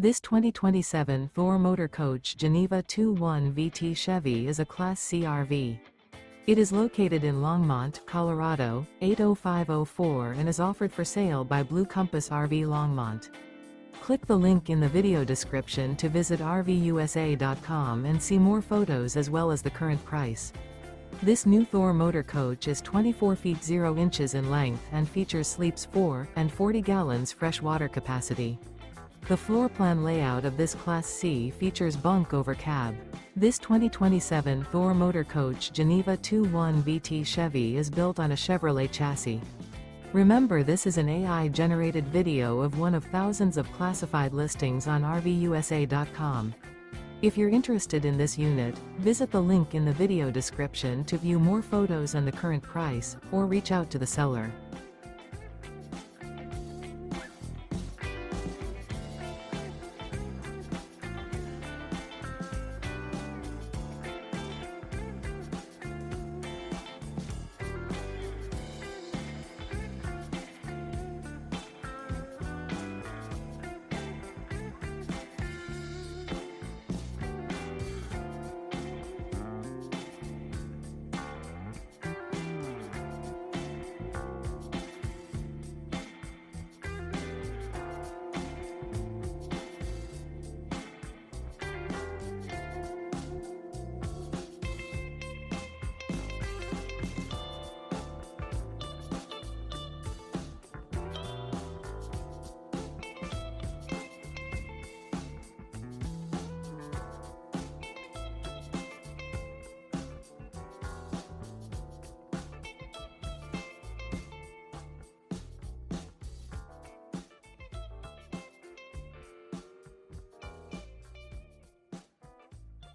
This 2027 Thor Motor Coach Geneva 2.1 VT Chevy is a Class C RV. It is located in Longmont, Colorado, 80504 and is offered for sale by Blue Compass RV Longmont. Click the link in the video description to visit RVUSA.com and see more photos as well as the current price. This new Thor Motor Coach is 24 feet 0 inches in length and features sleeps 4 and 40 gallons fresh water capacity. The floor plan layout of this Class C features bunk over cab. This 2027 Thor Motor Coach Geneva 2.1 VT Chevy is built on a Chevrolet chassis. Remember, this is an AI-generated video of one of thousands of classified listings on RVUSA.com. If you're interested in this unit, visit the link in the video description to view more photos and the current price, or reach out to the seller.